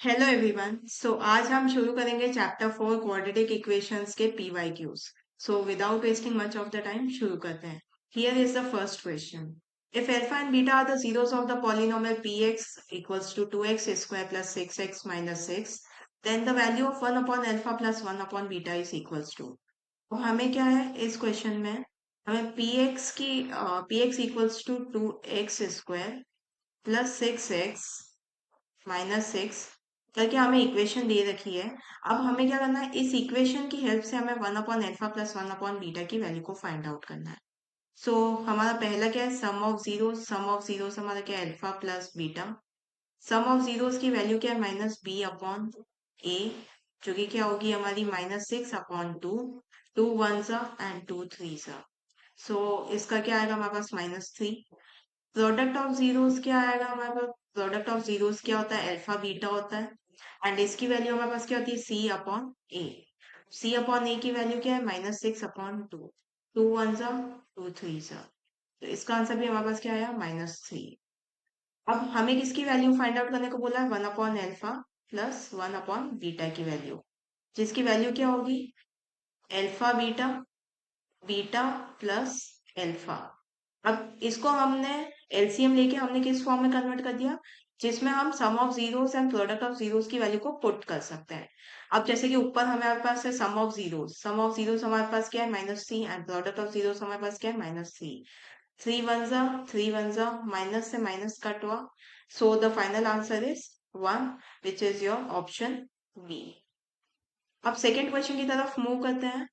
Hello everyone. आज हम शुरू करेंगे चैप्टर 4 क्वाड्रेटिक इक्वेशंस के PYQs. Without wasting much of the time शुरू करते हैं। Here is the first question. If alpha and beta are the zeros of the polynomial px equals to 2x square plus 6x minus 6, then the value of 1 upon alpha plus 1 upon beta is equals to। तो हमें क्या है इस question में, हमें px equals to 2x square plus 6x minus 6 करके हमें equation दे रखी है। अब हमें क्या करना है, इस इक्वेशन की हेल्प से हमें 1 upon alpha plus 1 upon beta की वैल्यू को फाइंड आउट करना है। हमारा पहला क्या है, सम ऑफ जीरोस हमारा क्या है, alpha plus beta. Sum of zeros की वैल्यू क्या है, माइनस बी अपॉन ए, जो कि क्या होगी हमारी -6/2। टू वन सा एंड टू थ्री सा। इसका क्या आएगा हमारे पास -3। प्रोडक्ट ऑफ जीरोस क्या आएगा हमारे पास, प्रोडक्ट ऑफ जीरोस क्या होता है, अल्फा बीटा होता है। एंड इसकी वैल्यू हमारे पास क्या होती है, सी अपॉन ए। सी अपॉन ए की वैल्यू क्या है, -6/2। टू वन सा, टू थ्री सा। तो इसका आंसर भी हमारे पास क्या आया, -3। अब हमें किसकी वैल्यू फाइंड आउट करने को बोला है, 1 upon alpha plus 1 upon beta की वैल्यू, जिसकी वैल्यू क्या होगी, alpha beta, beta plus alpha. अब इसको हमने एलसीएम लेके हमने किस फॉर्म में कन्वर्ट कर दिया, जिसमें हम sum of zeros and product of zeros की वैल्यू को पुट कर सकते हैं। अब जैसे कि ऊपर हमारे पास है सम ऑफ जीरोस हमारे पास क्या है, -3, एंड प्रोडक्ट ऑफ जीरोस हमारे पास क्या है, -3। थ्री वन जा, माइनस से माइनस कट हुआ। The final answer is 1, which is your option B. अब सेकेंड क्वेश्चन की तरफ मूव करते हैं।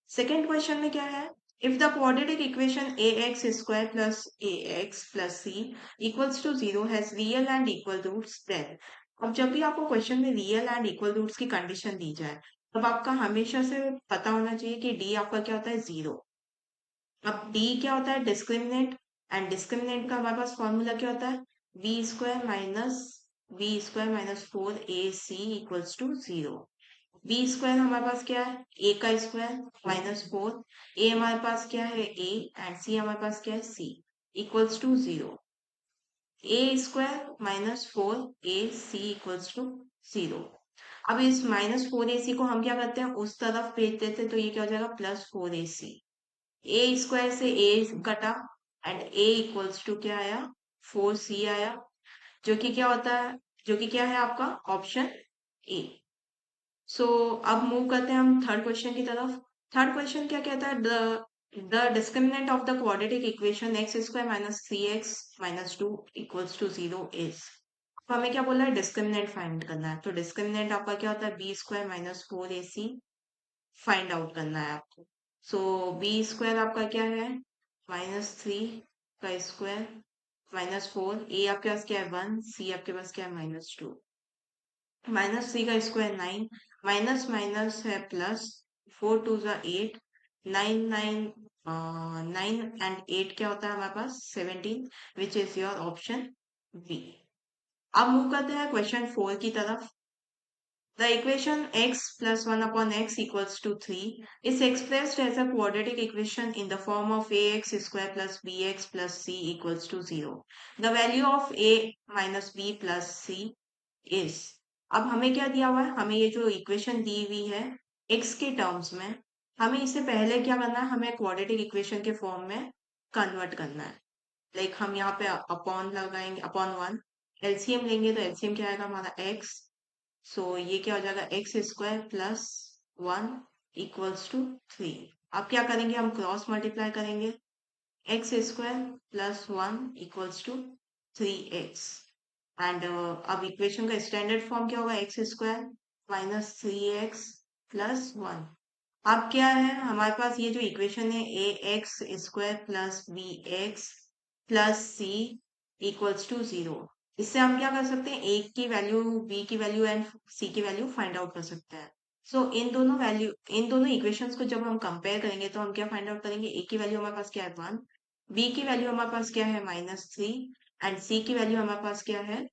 सेकेंड क्वेश्चन में क्या है, if the quadratic equation a x square plus a x plus C equals to zero has real and equal roots, then. अब जब भी आपको क्वेश्चन में रियल एंड इक्वल रूट्स की कंडीशन दी जाए, तब आपका हमेशा से पता होना चाहिए कि डी आपका क्या होता है, जीरो। अब डी क्या होता है, डिस्क्रिमिनेंट। एंड डिस्क्रिमिनेंट का हमारे पास फॉर्मूला क्या होता है, b square minus 4ac equals to zero. B square हमारे पास क्या है, ए का स्क्वायर -4। ए हमारे पास क्या है, ए, एंड सी हमारे पास क्या है, C, equals to zero. A square -4 A C equals to zero. अब इस -4ac को हम क्या करते हैं, उस तरफ भेज देते, तो ये क्या हो जाएगा, +4ac। ए स्क्वायर से ए कटा, एंड ए इक्वल्स टू क्या आया, 4c आया, जो कि क्या होता है, जो कि क्या है आपका ऑप्शन ए। अब मूव करते हैं हम थर्ड क्वेश्चन की तरफ। थर्ड क्वेश्चन क्या कहता है, the discriminant of the quadratic equation x square minus 3x minus 2 equals to zero is. हमें क्या बोला है, डिस्क्रिमिनेंट फाइंड करना है। तो डिस्क्रिमिनेंट आपका क्या होता है, b square minus 4ac find out करना है आपको। बी स्क्वायर आपका क्या है, -3 का स्क्वायर -4, ए आपके पास क्या है 1, सी आपके पास क्या है -2। -3 का स्क्वायर 9, माइनस माइनस है प्लस, 4 2 8, 9 एंड 8 क्या होता है हमारे पास, 17, which is your option B. अब मूव करते हैं क्वेश्चन 4 की तरफ। The equation x plus 1 upon x equals to 3 is expressed as a quadratic equation in the form of ax square plus bx plus c equals to 0. The value of a minus b plus c is। अब हमें क्या दिया हुआ है, हमें ये जो equation दी हुई है x के टर्म्स में, हमें इससे पहले क्या करना है, हमें क्वाड्रेटिक इक्वेशन के फॉर्म में कन्वर्ट करना है। हम यहाँ पे अपॉन लगाएंगे, अपॉन 1, एलसीएम लेंगे, तो एलसीएम क्या आएगा हमारा x। ये क्या हो जाएगा, x square plus 1 equals to 3। अब क्या करेंगे, हम क्रॉस मल्टीप्लाई करेंगे, x square plus 1 equals to 3x। And अब इक्वेशन का स्टैंडर्ड फॉर्म क्या होगा, एक्स स्क्वायर -3x प्लस 1। अब क्या है हमारे पास, ये जो इक्वेशन है, A x square plus B x plus C equals to zero. इससे हम क्या कर सकते हैं, ए की वैल्यू, बी की वैल्यू एंड सी की वैल्यू फाइंड आउट कर सकते हैं। इन दोनों इक्वेशंस को जब हम कंपेयर करेंगे, तो हम क्या फाइंड आउट करेंगे, ए की वैल्यू हमारे पास क्या है 1, बी की वैल्यू हमारे पास क्या है -3, एंड सी की वैल्यू हमारे पास क्या है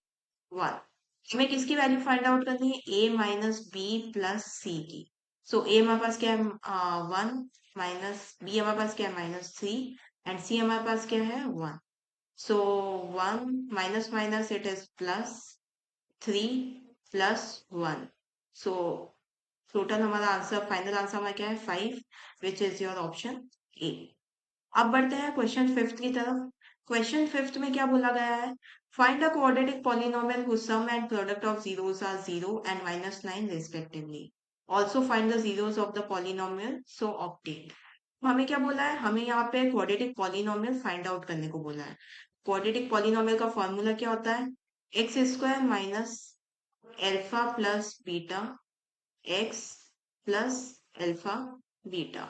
1। हमें किसकी वैल्यू फाइंड आउट करनी है, ए माइनस बी प्लस सी की। ए हमारे पास क्या है 1, माइनस बी हमारे पास क्या है -3, एंड सी हमारे पास क्या है 1। सो 1 minus minus it is plus 3, plus 1। So total हमारा आंसर, फाइनल आंसर हमारा क्या है 5, विच इज योर ऑप्शन ए। अब बढ़ते हैं क्वेश्चन फिफ्थ की तरफ। क्वेश्चन फिफ्थ में क्या बोला गया है, find a quadratic polynomial whose sum and product of zeros are 0 and -9 respectively. Also find the zeros of the polynomial so obtained. हमें क्या बोला है, हमें यहाँ पे क्वाड्रेटिक पॉलिनोमियल फाइंड आउट करने को बोला है। क्वाड्रेटिक पॉलिनोमियल का फॉर्मूला क्या होता है, x square minus alpha plus beta x plus alpha beta.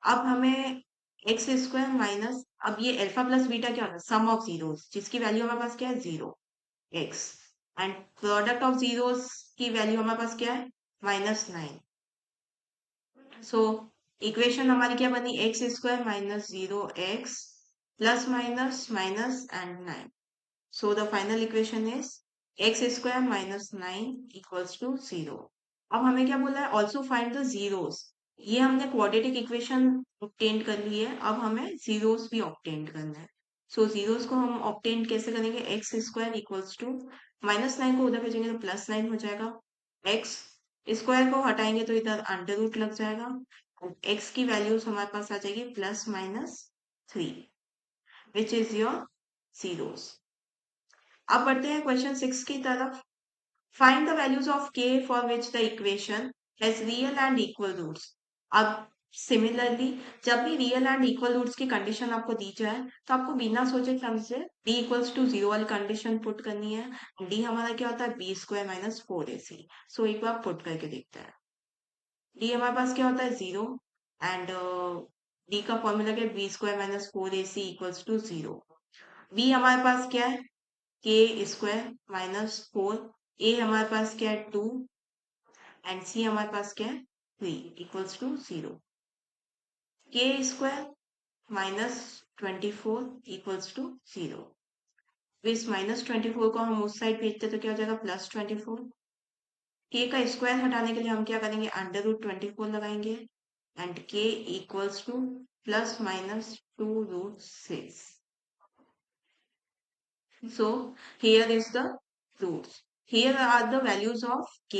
अब हमें एक्स स्क्वायर माइनस, अब ये अल्फा प्लस बीटा क्या होता है, सम ऑफ जीरोस, जिसकी वैल्यू हमारे पास क्या है 0 x, and product of zeros की वैल्यू हमारे पास क्या है -9। सो इक्वेशन हमारी क्या बनी, x square minus 0 x plus minus minus and 9। So the final equation is x square minus 9 equals to 0। अब हमें क्या बोला है, ऑल्सो फाइंड द जीरोस। ये हमने क्वाड्रेटिक इक्वेशन ऑब्टेन कर ली है, अब हमें जीरोस भी ऑब्टेन करना है। सो जीरोस को हम ऑब्टेन कैसे करेंगे, एक्स स्क्वायर इक्वल्स टू -9 को उधर भेजेंगे तो +9 हो जाएगा, एक्स स्क्वायर को हटाएंगे तो इधर अंडर रूट लग जाएगा, एक्स की वैल्यूज हमारे पास आ जाएगी +-3, विच इज योर जीरोस। अब बढ़ते हैं क्वेश्चन 6 की तरफ। Find the values of k for which the equation has real and equal roots. अब सिमिलरली जब भी रियल एंड इक्वल रूट्स की कंडीशन आपको दी जाए तो आपको बिना सोचे समझे d इक्वल्स टू 0 वाली कंडीशन पुट करनी है। d हमारा क्या होता है बी स्क्वायर माइनस 4ac। सो एक बार पुट करके देखते हैं। d हमारे पास क्या होता है 0, एंड d का फॉर्मूला क्या है b square minus 4ac equals to 0। b हमारे पास क्या है के स्क्वायर -4, ए हमारे पास क्या है 2, एंड सी हमारे पास क्या है 3 इक्वल्स टू 0। के स्क्वायर -24 इक्वल्स टू 0। इस -24 को हम उस साइड भेजते तो क्या हो जाएगा +24। के का स्क्वायर हटाने के लिए हम क्या करेंगे, अंडर रूट 24 लगाएंगे, एंड के equals to ±2√6। So here is the roots. Here are the values of k,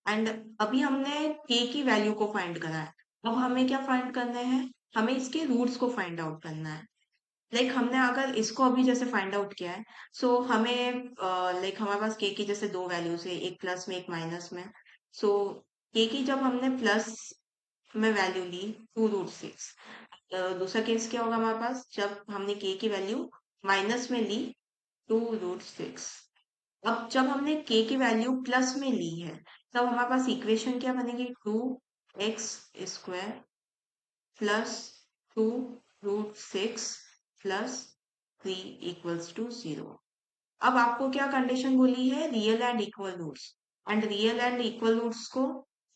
and अभी हमने k की वैल्यू को फाइंड करा है। अब हमें क्या फाइंड करना है, हमें इसके रूट्स को फाइंड आउट करना है। लाइक हमने अगर इसको अभी जैसे फाइंड आउट किया है, सो हमें लाइक हमारे पास k की जैसे दो वैल्यूज है, एक प्लस में एक माइनस में। सो k की जब हमने प्लस में वैल्यू ली 2√6, दूसरा केस क्या होगा हमारे पास, जब हमने k की वैल्यू माइनस में ली 2√6। अब जब हमने k की वैल्यू प्लस में ली है तब हमारे पास इक्वेशन क्या बनेगी, 2x square plus 2√6 plus 3 equals to 0। अब आपको क्या कंडीशन बोली है, real and equal roots, and real and equal roots को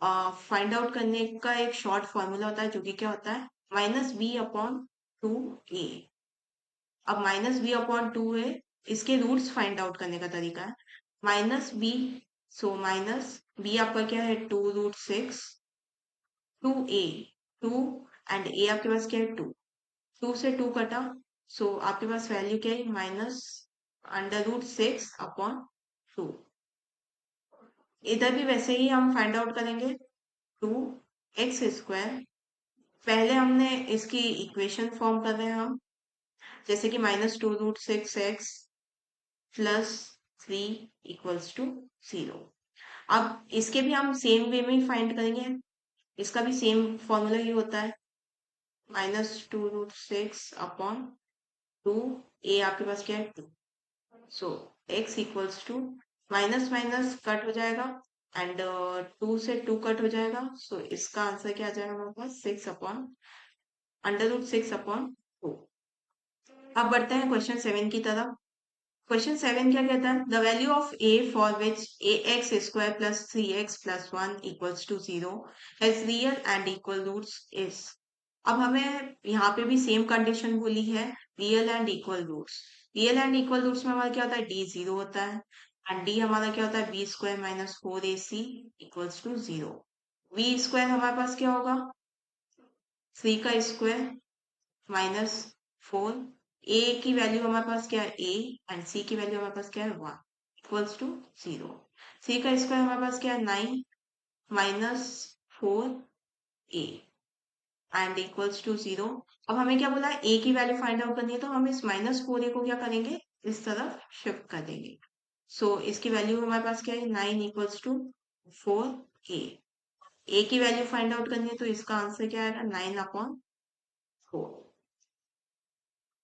फाइंड आउट करने का एक शॉर्ट फॉर्मूला होता है, जो कि क्या होता है -b/2a। अब -b/2 है, इसके रूट्स फाइंड आउट करने का तरीका है -b। सो माइनस b आपका क्या है 2√6, 2a, 2, एंड a आपके पास क्या है 2, 2 से 2 कटा, सो आपके पास वैल्यू क्या है -√6/2। इधर भी वैसे ही हम फाइंड आउट करेंगे 2x स्क्वायर। पहले हमने इसकी इक्वेशन फॉर्म कर रहे हैं हम, जैसे कि -2√6x प्लस 3 इक्वल्स टू 0। अब इसके भी हम सेम वे में ही फाइंड करेंगे, इसका भी सेम फॉर्मूला ही होता है -2√6/2, ए आपके पास क्या है 2। So x equals to minus minus cut हो जाएगा, एंड 2 से 2 कट हो जाएगा, सो इसका आंसर क्या आ जाएगा हमारे पास 6/√6/2। अब बढ़ते हैं क्वेश्चन 7 की तरफ। क्वेश्चन 7 क्या कहता है, the value of a for which ax square plus 3x plus 1 equals to 0 has real and equal roots is. अब हमें यहाँ पे भी सेम कंडीशन बोली है, real and equal roots. Real and equal roots में हमारा क्या होता है d 0 होता है, एंड d हमारा क्या होता है b square minus 4ac equals to 0। v square हमारे पास क्या होगा 3 का स्क्वायर माइनस 4, ए की वैल्यू हमारे पास क्या है a, एंड c की वैल्यू हमारे पास क्या है 1 इक्वल्स टू 0। 3 का स्क्वायर हमारे पास क्या है 9 minus 4a and equals to 0। अब हमें क्या बोला है, a की वैल्यू फाइंड आउट करनी है, तो हम इस माइनस 4a को क्या करेंगे, इस तरफ शिफ्ट कर देंगे। सो इसकी वैल्यू हमारे पास क्या है 9 इक्वल्स टू 4a। a की वैल्यू फाइंड आउट करनी है, तो इसका आंसर क्या आएगा 9/4।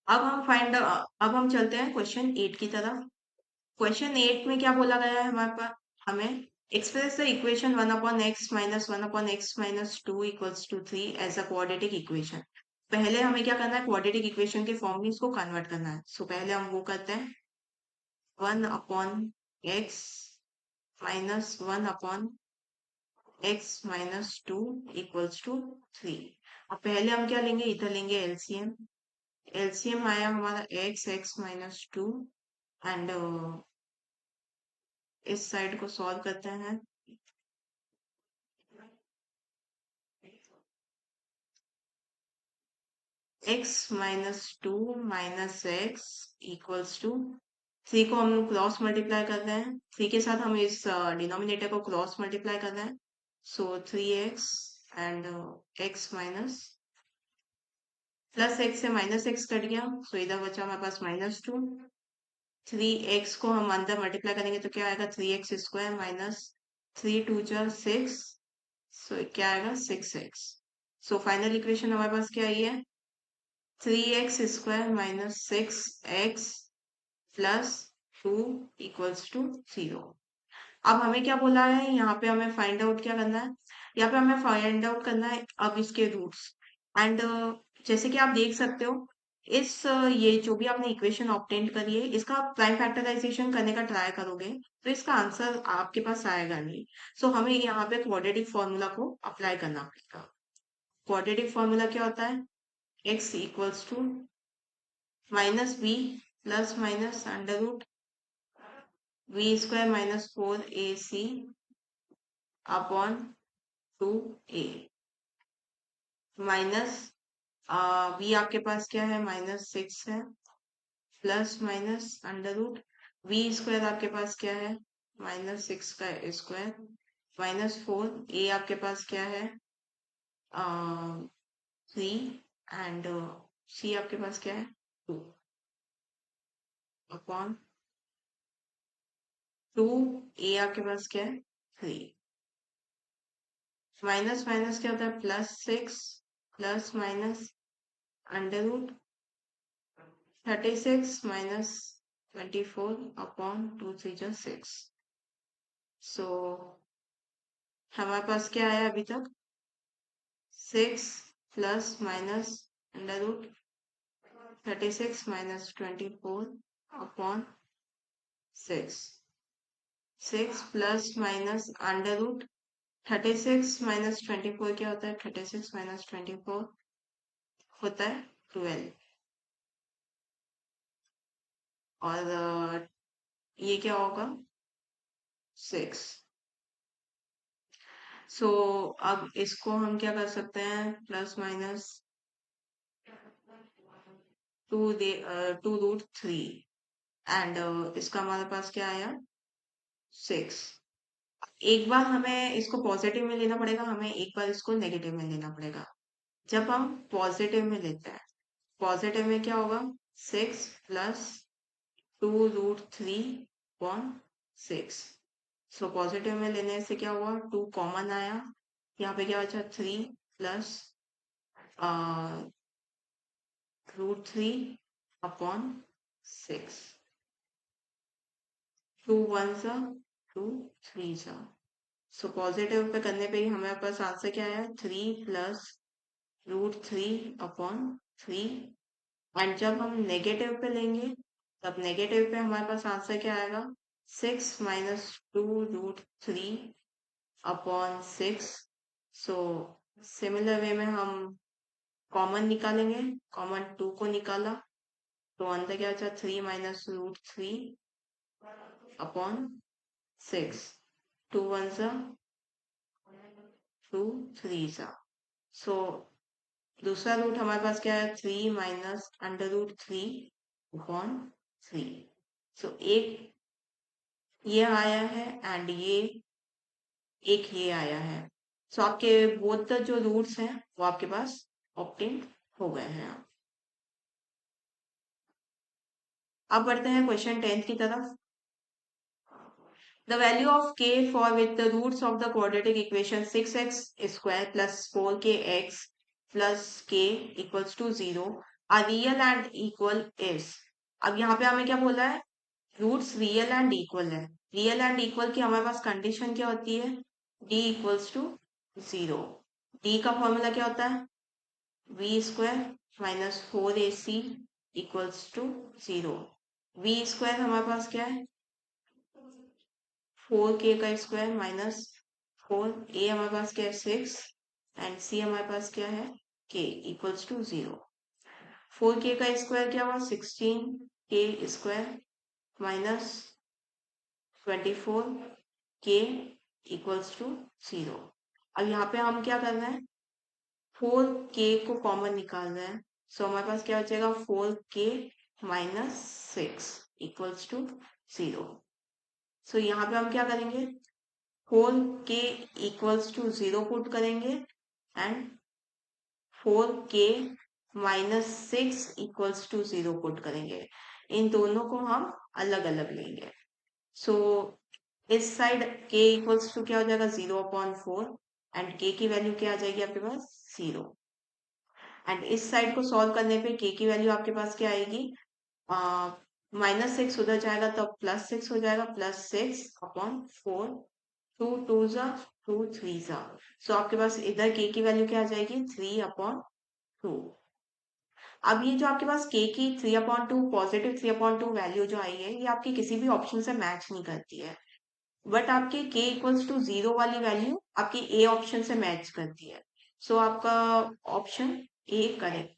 अब हम चलते हैं क्वेश्चन 8 की तरफ। क्वेश्चन 8 में क्या बोला गया है हमारे पास, हमें express the equation 1/x minus 1/x minus 2 equals to 3 as a quadratic equation. पहले हमें क्या करना है, क्वाड्रेटिक इक्वेशन के फॉर्म में इसको कन्वर्ट करना है। सो पहले हम वो करते हैं 1/x minus 1/x minus 2 equals to 3। अब पहले हम क्या लेंगे, इधर लेंगे एलसीएम। एलसीएम आया हमारा x माइनस 2 एंड इस साइड को सॉल्व करते हैं। x minus 2 minus x equals to 3 को हम क्रॉस मल्टीप्लाई कर रहे हैं, 3 के साथ हम इस डिनोमिनेटर को क्रॉस मल्टीप्लाई कर रहे हैं। सो 3x and x minus plus x से माइनस एक्स कट गया, सो इधर बचा हमारे पास -2। 3x को हम अंदर मल्टीप्लाई करेंगे तो क्या आएगा 3x स्क्वायर माइनस 3 2 6। सो क्या आएगा 6x। सो फाइनल इक्वेशन हमारे पास क्या आई है 3x square minus 6x plus 2 equals to 0। अब हमें क्या बोला है, यहाँ पे हमें फाइंड आउट क्या करना है, यहाँ पे हमें फाइंड आउट करना है अब इसके रूट्स। एंड जैसे कि आप देख सकते हो इस ये जो भी आपने इक्वेशन ऑब्टेन करी है, इसका आप प्राइम फैक्टराइजेशन करने का ट्राई करोगे तो इसका आंसर आपके पास आएगा नहीं। सो हमें यहाँ पे क्वाड्रेटिक फॉर्मूला को अप्लाई करना पड़ेगा। क्वाड्रेटिक फॉर्मूला क्या होता है, x equals to minus b plus minus under root v square minus 4ac upon 2a minus v आपके पास क्या है -6 है plus minus under root v square आपके पास क्या है -6 का स्क्वायर माइनस 4a आपके पास क्या है 3 एंड c आपके पास क्या है 2 अपॉन 2a आपके पास क्या है 3। माइनस माइनस क्या होता है +6 plus minus under root 36 minus 24 upon 2 3 6। So हमारे पास क्या आया अभी तक 6 plus minus under root 36 minus 24 upon 6। 6 plus minus under root 36 minus 24 क्या होता है 36 माइनस 24 होता है 12। और ये क्या होगा 6। सो अब इसको हम क्या कर सकते हैं प्लस माइनस 2√3 एंड इसका हमारे पास क्या आया 6। एक बार हमें इसको पॉजिटिव में लेना पड़ेगा, हमें एक बार इसको नेगेटिव में लेना पड़ेगा। जब हम पॉजिटिव में लेते हैं, पॉजिटिव में क्या होगा 6 प्लस 2√3 अपॉन 6। सो पॉजिटिव में लेने से क्या हुआ 2 कॉमन आया, यहाँ पे क्या बचा 3 प्लस √3 अपॉन 6। 2 1 सा 2 3 सा। सो पॉजिटिव पे करने पे ही हमारे पास आंसर क्या आया 3 प्लस √3 अपॉन 3। एंड जब हम नेगेटिव पे लेंगे तब नेगेटिव पे हमारे पास आंसर क्या आएगा 6 minus 2√3 upon 6। So similar way में हम कॉमन निकालेंगे, कॉमन 2 को निकाला तो अंदर क्या बचा 3 माइनस √3 अपॉन 6। 2 1 सा 2 3 सा। सो दूसरा रूट हमारे पास क्या है 3 माइनस अंडर रूट 3 अपॉन 3। सो एक ये आया है एंड ये आया है। सो आपके बोथ जो रूट्स हैं वो आपके पास ऑप्टेन हो गए हैं। अब बढ़ते हैं क्वेश्चन 10 की तरफ। The value of k for with the roots of the quadratic equation 6x square plus 4kx plus k equals to 0 are real and equal is। अब यहाँ पे हमें क्या बोला है? रूट्स रियल एंड इक्वल है। रियल एंड इक्वल की हमारे पास कंडीशन क्या होती है? d equals to 0। d का फॉर्मूला क्या होता है? v square minus 4ac equals to 0। v square हमारे पास क्या है? 4k का स्क्वायर माइनस 4। a हमारे पास क्या है? 6 एंड c हमारे पास क्या है? k equals to 0। 4k का स्क्वायर क्या हुआ? 16k square minus 24 k equals to 0। अब यहाँ पे हम क्या करना है? 4k को कॉमन निकालना है। सो हमारे पास क्या बचेगा? 4k minus 6 equals to 0। सो यहाँ पे हम क्या करेंगे? 4k इक्वल्स टू 0 पुट करेंगे and 4k minus 6 equals to 0 put करेंगे। इन दोनों को हम अलग अलग लेंगे। सो इस साइड k इक्वल्स टू क्या हो जाएगा? 0/4 एंड k की वैल्यू क्या आ जाएगी आपके पास? 0। एंड इस साइड को सॉल्व करने पे k की वैल्यू आपके पास क्या आएगी? -6 उधर जाएगा तो +6 हो जाएगा, +6/4। 2 2 जा 2 3 जा। सो आपके पास इधर k की वैल्यू क्या आ जाएगी? 3/2। अब ये जो आपके पास k की 3/2 पॉजिटिव 3/2 वैल्यू जो आई है, ये आपकी किसी भी ऑप्शन से मैच नहीं करती है। बट आपके k इक्वल्स टू 0 वाली वैल्यू आपकी ए ऑप्शन से मैच करती है। सो आपका ऑप्शन ए करेक्ट।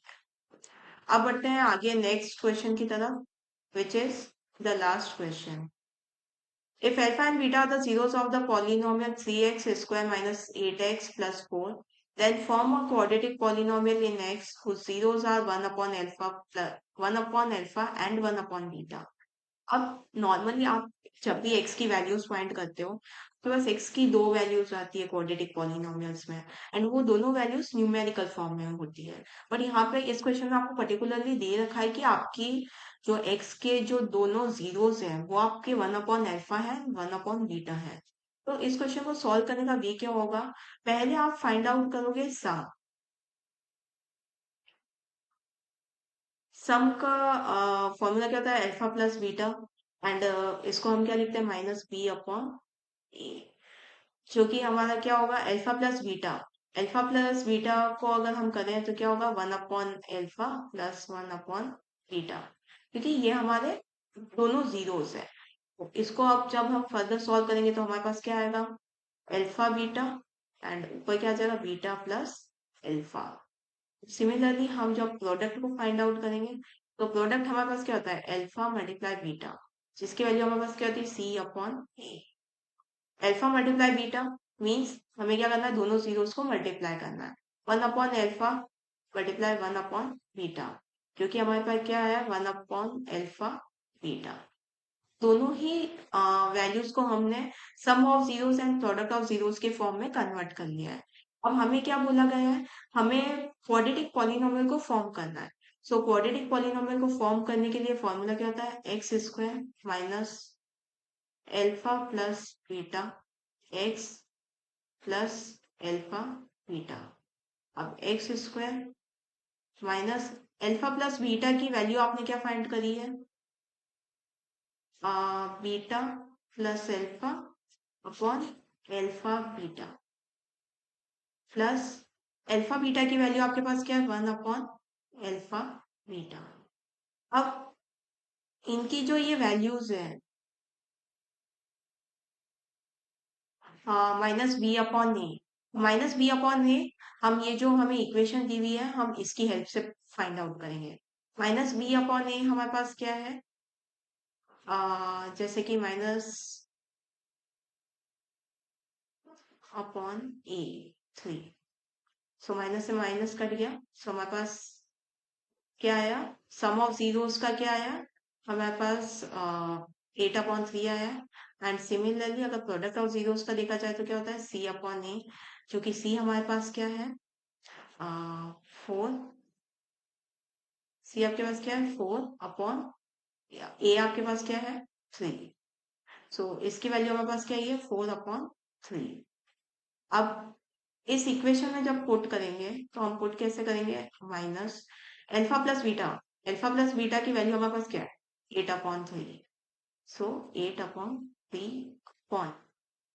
अब बढ़ते हैं आगे नेक्स्ट क्वेश्चन की तरफ, which is the last question. If alpha and beta are the zeros of the polynomial 3x square minus 8x plus 4, then form a quadratic polynomial in x whose zeros are 1/alpha and 1/beta। अब normally आप जब भी x की values find करते हो तो बस x की दो वैल्यूज आती है क्वाड्रेटिक पॉलिनोमियल्स में एंड वो दोनों वैल्यूज न्यूमेरिकल फॉर्म में होती है। बट यहाँ पे इस क्वेश्चन में आपको पर्टिकुलरली दे रखा है कि आपकी जो x के जो दोनों जीरोस हैं वो आपके 1/alpha है 1/beta है। तो इस क्वेश्चन को सॉल्व करने का वे क्या होगा? पहले आप फाइंड आउट करोगे सम का फॉर्मूला क्या होता है? अल्फा प्लस बीटा एंड इसको हम क्या लिखते हैं? -b/a। जो कि हमारा क्या होगा? Alpha plus beta. Alpha plus beta को अगर हम करें तो क्या होगा? 1/alpha प्लस 1/बीटा, क्योंकि ये हमारे दोनों जीरोस है। तो इसको अब जब हम फर्दर सॉल्व करेंगे तो हमारे पास क्या आएगा? अल्फा बीटा एंड ऊपर क्या आ जाएगा? Beta plus alpha. सिमिलरली हम जब प्रोडक्ट को फाइंड आउट करेंगे तो प्रोडक्ट हमारे पास क्या होता है? अल्फा मल्टीप्लाई बीटा, जिसकी वैल्यू हमारे पास क्या होती है? c/a। Alpha multiply beta means हमें क्या करना है? दोनों जीरोस को मल्टीप्लाई करना है। 1/alpha मल्टीप्लाई 1/बीटा, क्योंकि हमारे पास क्या है? 1/alpha beta. दोनों ही वैल्यूज को हमने sum of zeros and product of zeros के फॉर्म में कन्वर्ट कर लिया है। अब हमें क्या बोला गया है? हमें क्वाड्रेटिक पॉलिनोमियल को फॉर्म करना है। सो क्वाड्रेटिक पॉलिनोमियल को फॉर्म करने के लिए फॉर्मूला क्या होता है? X square minus alpha plus beta x plus alpha beta. अब x square minus alpha plus beta की वैल्यू आपने क्या फाइंड करी है? Beta plus alpha upon alpha beta plus alpha beta की वैल्यू आपके पास क्या है? 1/alpha beta. अब इनकी जो ये वैल्यूज है -b/a, -b/a हम ये जो हमें इक्वेशन दी हुई है हम इसकी हेल्प से फाइंड आउट करेंगे। -b/a हमारे पास क्या है? जैसे कि -a3। सो माइनस से माइनस कट गया। सो हमारे पास क्या आया? सम ऑफ जीरोस का क्या आया? हमारे पास 8/3 आया एंड सिमिलरली अगर प्रोडक्ट ऑफ जीरोस का देखा जाए तो क्या होता है सी अपॉन ए, जो कि सी हमारे पास क्या है 4, सी आपके पास क्या है 4 अपॉन ए आपके पास क्या है 3। सो इसकी वैल्यू हमारे पास क्या है 4/3। अब इस इक्वेशन में जब पुट करेंगे तो हम पुट कैसे करेंगे माइनस अल्फा प्लस बीटा की वैल्यू हमारे पास क्या है 8/3। सो 8/3 अपॉन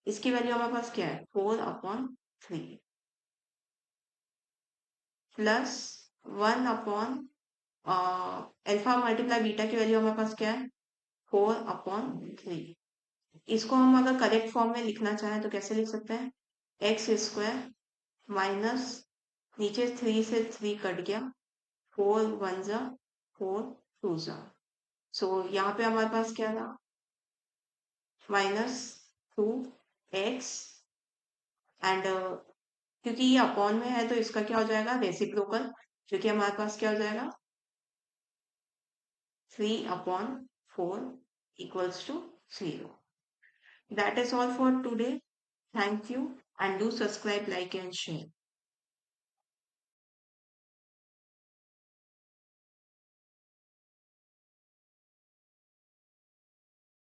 इसकी वैल्यू हमारे पास क्या है 4/3 प्लस 1/, अल्फा मल्टीप्लाई बीटा की वैल्यू हमारे पास क्या है 4/3। इसको हम अगर करेक्ट फॉर्म में लिखना चाहें तो कैसे लिख सकते हैं x² माइनस नीचे 3 से 3 कट गया 4 1 जा 4 2 जा। सो यहाँ पे हमारे पास क्या था -2x एंड क्योंकि ये अपॉन में है तो इसका क्या हो जाएगा रेसिप्रोकल, जो कि हमारे पास क्या हो जाएगा 3/4 equals to 0. That is all for today. Thank you and do subscribe, like and share.